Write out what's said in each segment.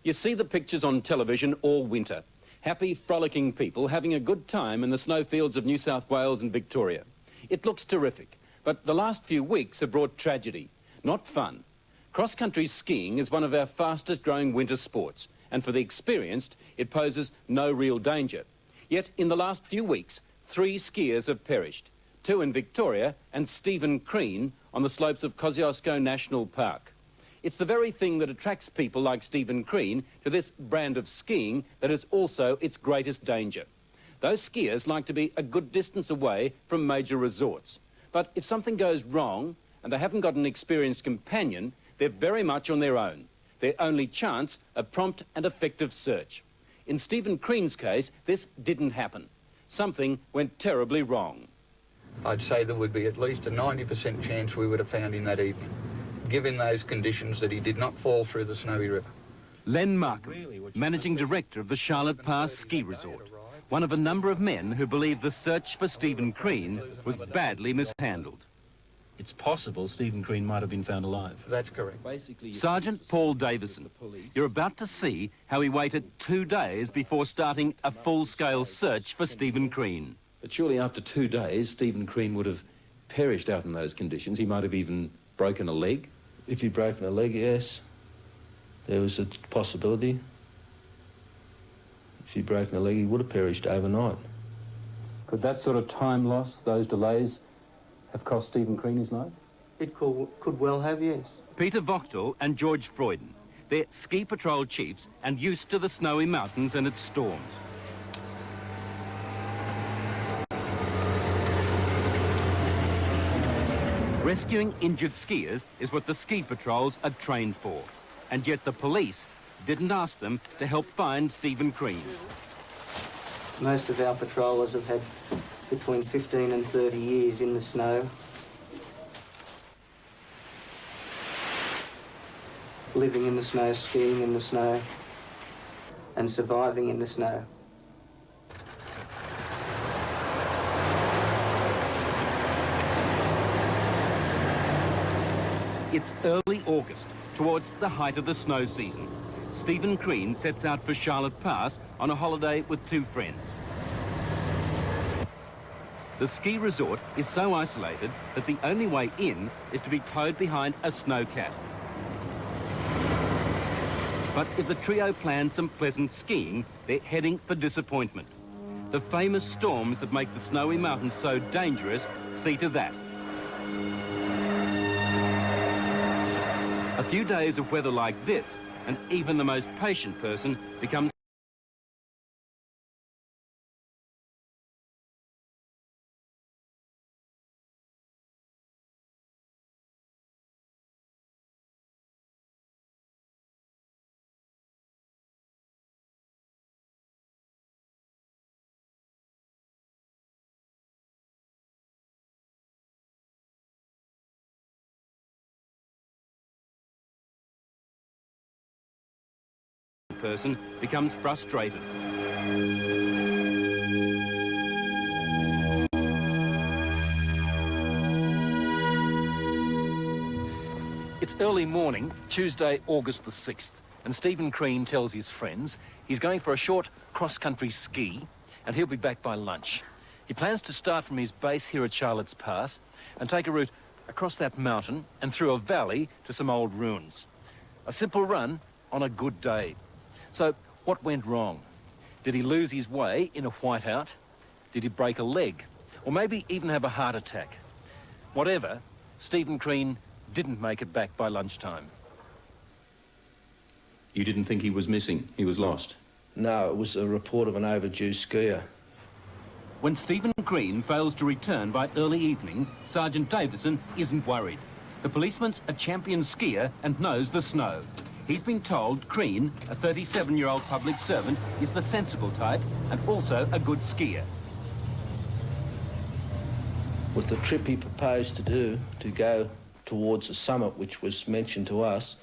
You see the pictures on television all winter. Happy, frolicking people having a good time in the snowfields of New South Wales and Victoria. It looks terrific, but the last few weeks have brought tragedy, not fun. Cross-country skiing is one of our fastest growing winter sports, and for the experienced, it poses no real danger. Yet in the last few weeks, 3 skiers have perished, 2 in Victoria and Stephen Crean on the slopes of Kosciusko National Park. It's the very thing that attracts people like Stephen Crean to this brand of skiing that is also its greatest danger. Those skiers like to be a good distance away from major resorts. But if something goes wrong and they haven't got an experienced companion, they're very much on their own. Their only chance, a prompt and effective search. In Stephen Crean's case, this didn't happen. Something went terribly wrong. I'd say there would be at least a 90% chance we would have found him that evening, given those conditions that he did not fall through the Snowy River. Len Markham, managing director of the Charlotte Pass Ski Resort, one of a number of men who believe the search for Stephen Crean was badly mishandled. It's possible Stephen Crean might have been found alive. That's correct. Sergeant Paul Davison, you're about to see how he waited 2 days before starting a full-scale search for Stephen Crean. But surely after 2 days, Stephen Crean would have perished out in those conditions. He might have even broken a leg. If he'd broken a leg, yes, there was a possibility. If he'd broken a leg, he would have perished overnight. Could that sort of time loss, those delays, have cost Stephen Crean his life? It could well have, yes. Peter Vochtel and George Freuden, they're ski patrol chiefs and used to the snowy mountains and its storms. Rescuing injured skiers is what the ski patrols are trained for, and yet the police didn't ask them to help find Stephen Crean. Most of our patrollers have had between 15 and 30 years in the snow, living in the snow, skiing in the snow, and surviving in the snow. It's early August, towards the height of the snow season. Stephen Crean sets out for Charlotte Pass on a holiday with 2 friends. The ski resort is so isolated that the only way in is to be towed behind a snowcat. But if the trio planned some pleasant skiing, they're heading for disappointment. The famous storms that make the snowy mountains so dangerous see to that. A few days of weather like this, and even the most patient person becomes frustrated. It's early morning, Tuesday, August the 6th, and Stephen Crean tells his friends he's going for a short cross-country ski, and he'll be back by lunch. He plans to start from his base here at Charlotte's Pass and take a route across that mountain and through a valley to some old ruins. A simple run on a good day. So, what went wrong? Did he lose his way in a whiteout? Did he break a leg? Or maybe even have a heart attack? Whatever, Stephen Crean didn't make it back by lunchtime. You didn't think he was missing? He was lost? No, it was a report of an overdue skier. When Stephen Crean fails to return by early evening, Sergeant Davison isn't worried. The policeman's a champion skier and knows the snow. He's been told Crean, a 37-year-old public servant, is the sensible type and also a good skier. With the trip he proposed to do, to go towards the summit, which was mentioned to us,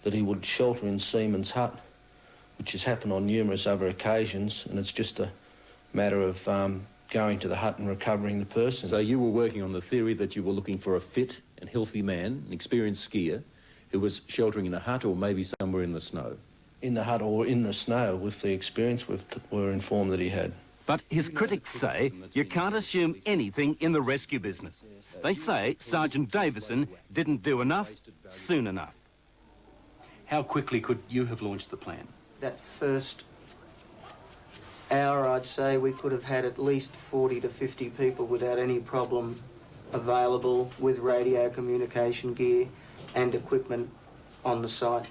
that he would shelter in Seaman's hut, which has happened on numerous other occasions, and it's just a matter of going to the hut and recovering the person. So you were working on the theory that you were looking for a fit and healthy man, an experienced skier, who was sheltering in a hut or maybe somewhere in the snow? in the hut or in the snow with the experience we're informed that he had. But his critics say you can't assume anything in the rescue business. They say Sergeant Davison didn't do enough soon enough. How quickly could you have launched the plan? That first hour, I'd say, we could have had at least 40 to 50 people without any problem available with radio communication gear and equipment on the site.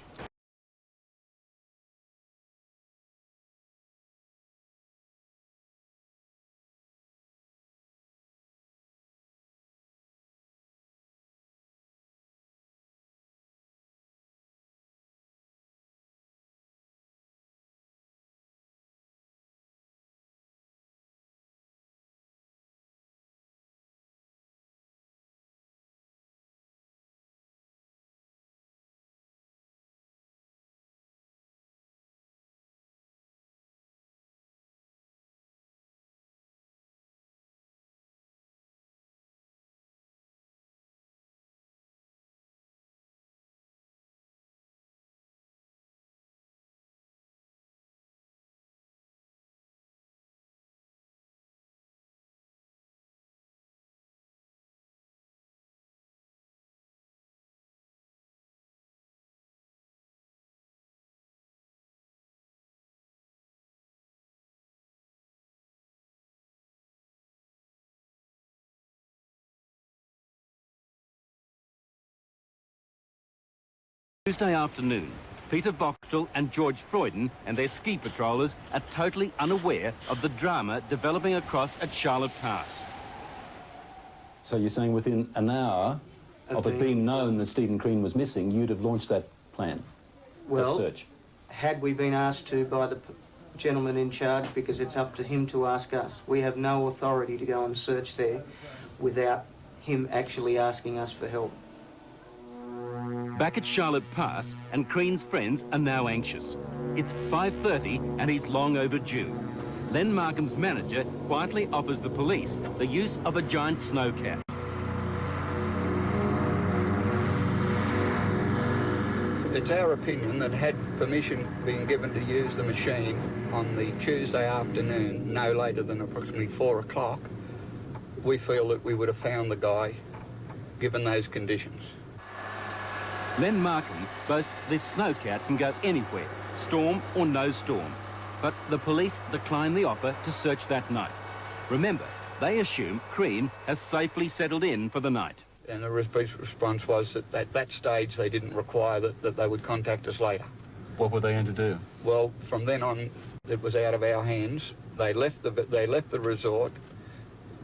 Tuesday afternoon, Peter Bochtel and George Freuden and their ski patrollers are totally unaware of the drama developing across at Charlotte Pass. So you're saying within an hour of it being known that Stephen Crean was missing, you'd have launched that plan, that search? Had we been asked to by the gentleman in charge, because it's up to him to ask us. We have no authority to go and search there without him actually asking us for help. Back at Charlotte Pass, and Crean's friends are now anxious. It's 5:30 and he's long overdue. Len Markham's manager quietly offers the police the use of a giant snowcat. It's our opinion that had permission been given to use the machine on the Tuesday afternoon, no later than approximately 4 o'clock, we feel that we would have found the guy, given those conditions. Len Markham boasts this snowcat can go anywhere, storm or no storm. But the police decline the offer to search that night. Remember, they assume Crean has safely settled in for the night. And the response was that at that stage they didn't require that they would contact us later. What were they going to do? Well, from then on, it was out of our hands. They left the resort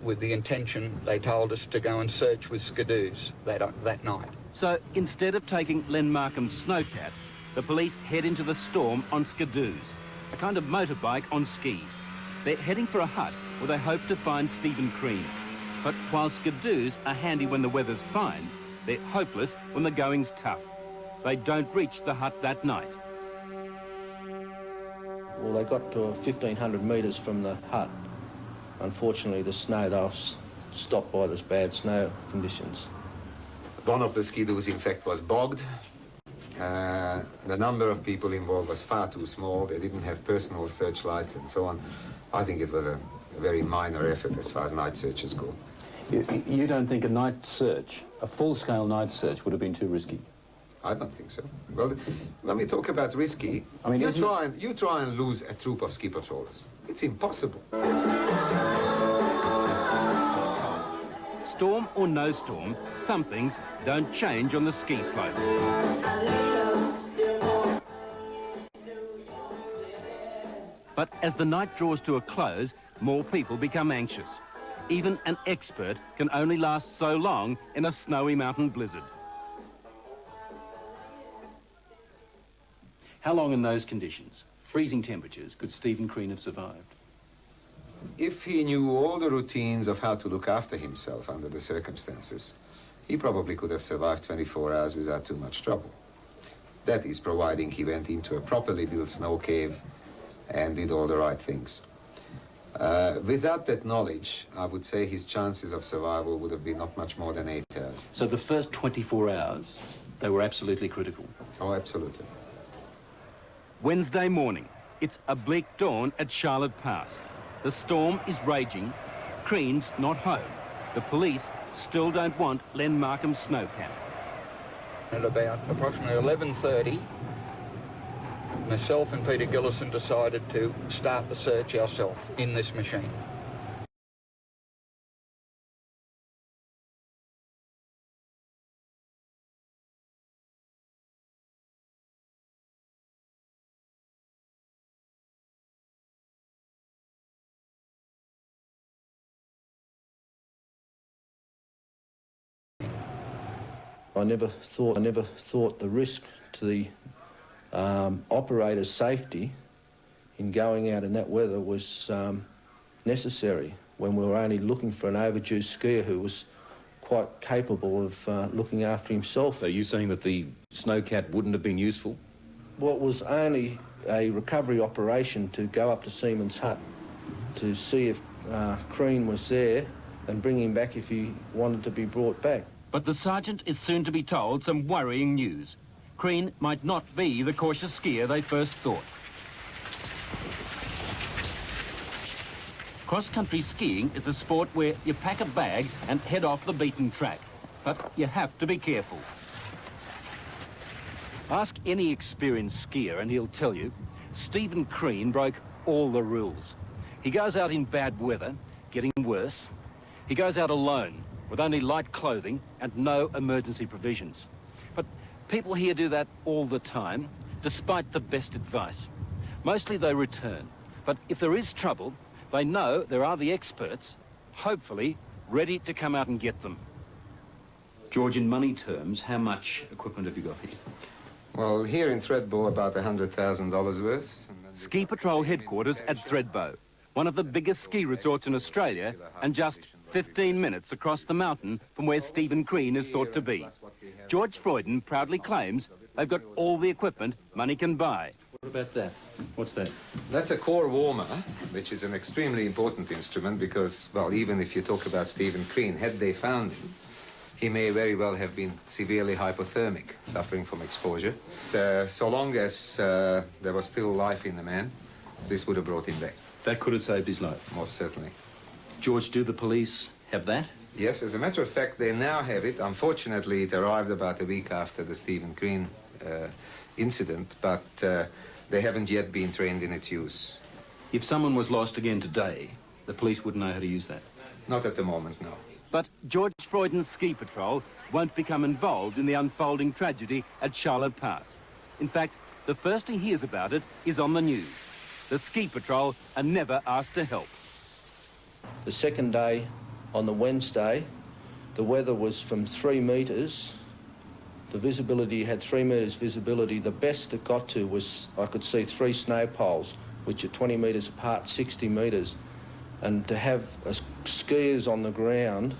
with the intention, they told us, to go and search with skidoos that night. So instead of taking Len Markham's snowcat, the police head into the storm on skidoos, a kind of motorbike on skis. They're heading for a hut where they hope to find Stephen Crean. But while skidoos are handy when the weather's fine, they're hopeless when the going's tough. They don't reach the hut that night. Well, they got to 1,500 metres from the hut. Unfortunately, the snow, they were stopped by this bad snow conditions. One of the skidoos, in fact, was bogged. The number of people involved was far too small. They didn't have personal searchlights and so on. I think it was a very minor effort as far as night searches go. You don't think a night search, a full-scale night search, would have been too risky? I don't think so. Well, when we talk about risky, I mean, you try and lose a troop of ski patrollers. It's impossible. Storm or no storm, some things don't change on the ski slopes. But as the night draws to a close, more people become anxious. Even an expert can only last so long in a snowy mountain blizzard. How long in those conditions, freezing temperatures, could Stephen Crean have survived? If he knew all the routines of how to look after himself under the circumstances, he probably could have survived 24 hours without too much trouble. That is, providing he went into a properly built snow cave and did all the right things. Without that knowledge, I would say his chances of survival would have been not much more than 8 hours. So the first 24 hours, they were absolutely critical. Oh, absolutely. Wednesday morning. It's a bleak dawn at Charlotte Pass. The storm is raging. Crean's not home. The police still don't want Len Markham's snowcat. At about approximately 11:30, myself and Peter Gillison decided to start the search ourselves in this machine. I never thought the risk to the operator's safety in going out in that weather was necessary when we were only looking for an overdue skier who was quite capable of looking after himself. So you're saying that the snowcat wouldn't have been useful? Well, it was only a recovery operation to go up to Seaman's Hut to see if Crean was there and bring him back if he wanted to be brought back. But the sergeant is soon to be told some worrying news. Crean might not be the cautious skier they first thought. Cross-country skiing is a sport where you pack a bag and head off the beaten track. But you have to be careful. Ask any experienced skier and he'll tell you Stephen Crean broke all the rules. He goes out in bad weather, getting worse. He goes out alone, with only light clothing and no emergency provisions. But people here do that all the time, despite the best advice. Mostly they return, but if there is trouble, they know there are the experts, hopefully ready to come out and get them. George, in money terms, how much equipment have you got here? Well, here in Thredbo, about $100,000 worth. Ski Patrol headquarters at Thredbo, one of the biggest ski resorts in Australia, and just 15 minutes across the mountain from where Stephen Crean is thought to be. George Freuden proudly claims they've got all the equipment money can buy. What about that? What's that? That's a core warmer, which is an extremely important instrument because, well, even if you talk about Stephen Crean, had they found him, he may very well have been severely hypothermic, suffering from exposure. So long as there was still life in the man, this would have brought him back. That could have saved his life. Most certainly. George, do the police have that? Yes, as a matter of fact, they now have it. Unfortunately, it arrived about a week after the Stephen Crean incident, but they haven't yet been trained in its use. If someone was lost again today, the police wouldn't know how to use that? Not at the moment, no. But George Freuden's Ski Patrol won't become involved in the unfolding tragedy at Charlotte Pass. In fact, the first he hears about it is on the news. The Ski Patrol are never asked to help. The second day, on the Wednesday, the weather was from 3 metres. The visibility had 3 metres visibility. The best it got to was I could see 3 snow poles, which are 20 metres apart, 60 metres. And to have skiers on the ground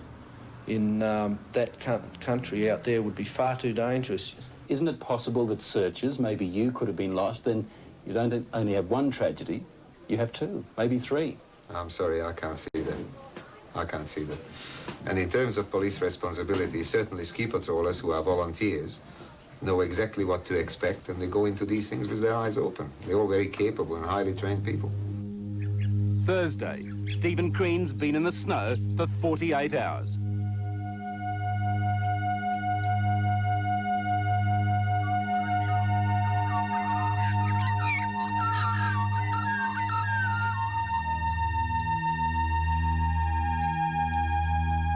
in that country out there would be far too dangerous. Isn't it possible that searchers, maybe you, could have been lost? Then you don't only have one tragedy, you have 2, maybe 3. I'm sorry, I can't see that. I can't see that. And in terms of police responsibility, certainly ski patrollers who are volunteers know exactly what to expect, and they go into these things with their eyes open. They're all very capable and highly trained people. Thursday, Stephen Crean's been in the snow for 48 hours.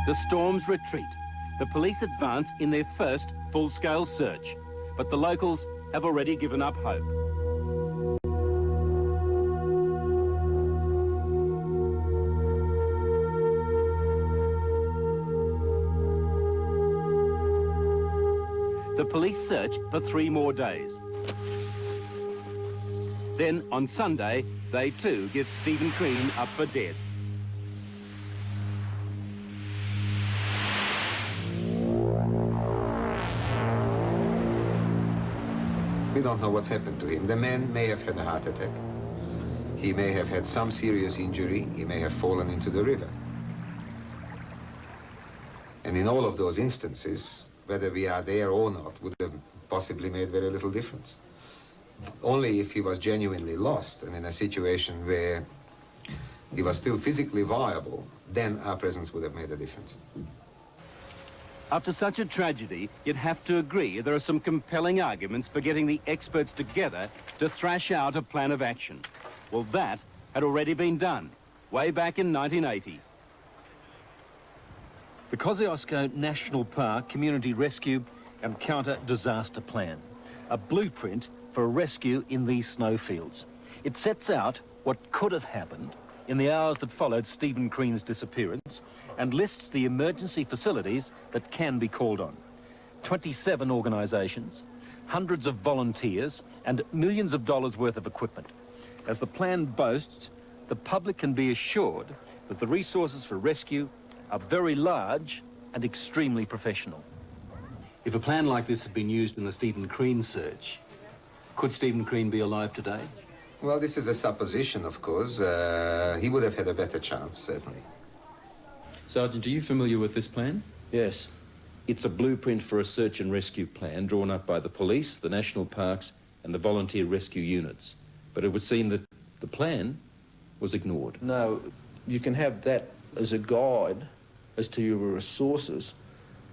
The storms retreat. The police advance in their first full-scale search, but the locals have already given up hope. The police search for 3 more days. Then, on Sunday, they too give Stephen Crean up for dead. We don't know what happened to him. The man may have had a heart attack. He may have had some serious injury. He may have fallen into the river. And in all of those instances, whether we are there or not would have possibly made very little difference. Only if he was genuinely lost and in a situation where he was still physically viable, then our presence would have made a difference. After such a tragedy, you'd have to agree there are some compelling arguments for getting the experts together to thrash out a plan of action. Well, that had already been done, way back in 1980. The Kosciusko National Park Community Rescue and Counter-Disaster Plan, a blueprint for a rescue in these snowfields. It sets out what could have happened in the hours that followed Stephen Crean's disappearance and lists the emergency facilities that can be called on. 27 organisations, hundreds of volunteers and millions of dollars worth of equipment. As the plan boasts, the public can be assured that the resources for rescue are very large and extremely professional. If a plan like this had been used in the Stephen Crean search, could Stephen Crean be alive today? Well, this is a supposition, of course. He would have had a better chance, certainly. Sergeant, are you familiar with this plan? Yes. It's a blueprint for a search and rescue plan drawn up by the police, the national parks and the volunteer rescue units. But it would seem that the plan was ignored. No, you can have that as a guide as to your resources,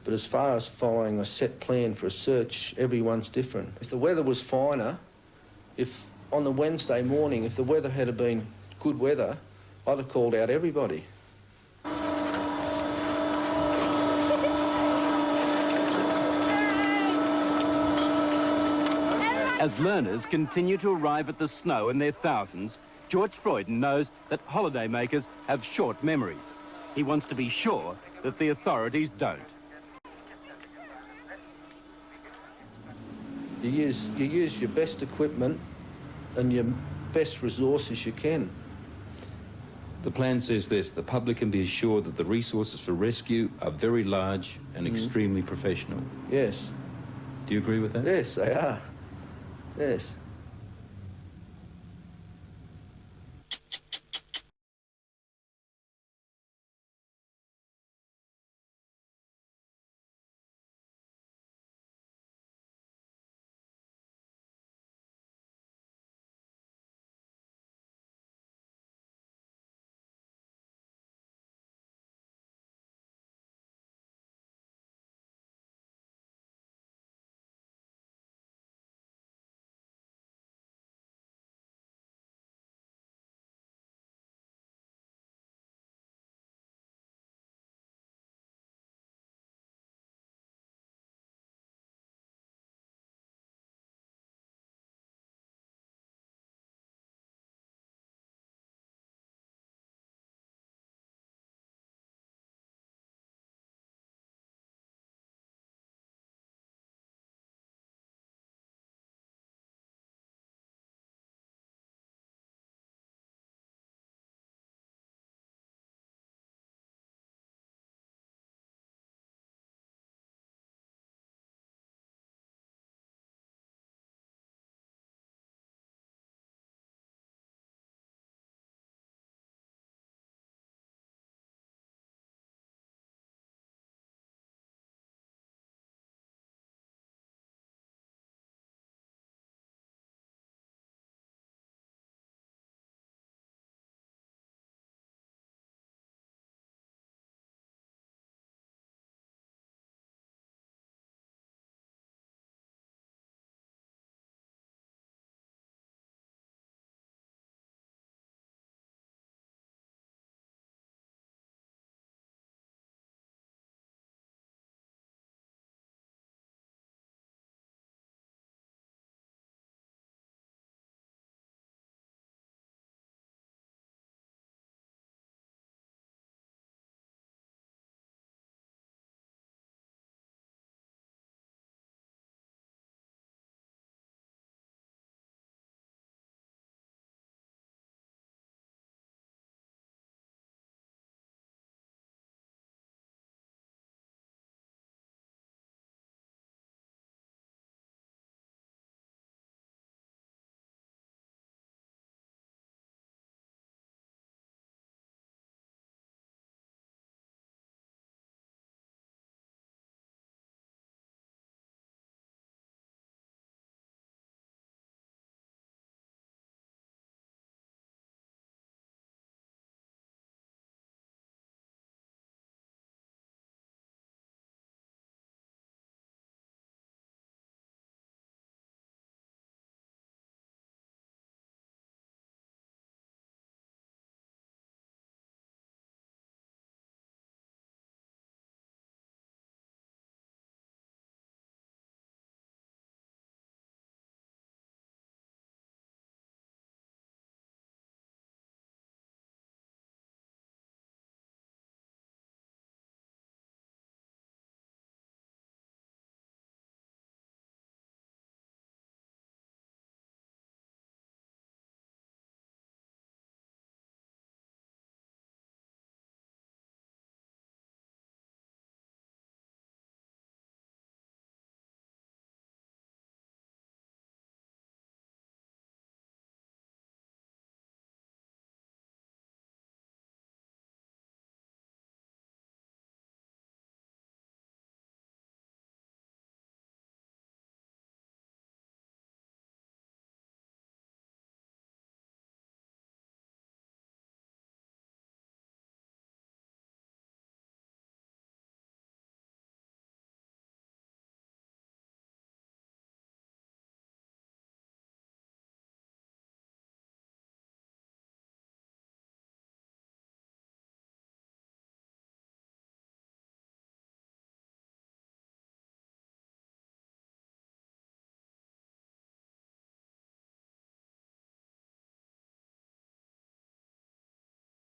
but as far as following a set plan for a search, everyone's different. If the weather was finer, if on the Wednesday morning, if the weather had been good weather, I'd have called out everybody. As learners continue to arrive at the snow in their thousands, George Freuden knows that holidaymakers have short memories. He wants to be sure that the authorities don't. You use your best equipment and your best resources you can. The plan says this: the public can be assured that the resources for rescue are very large and extremely professional. Yes. Do you agree with that? Yes, they are. Yes.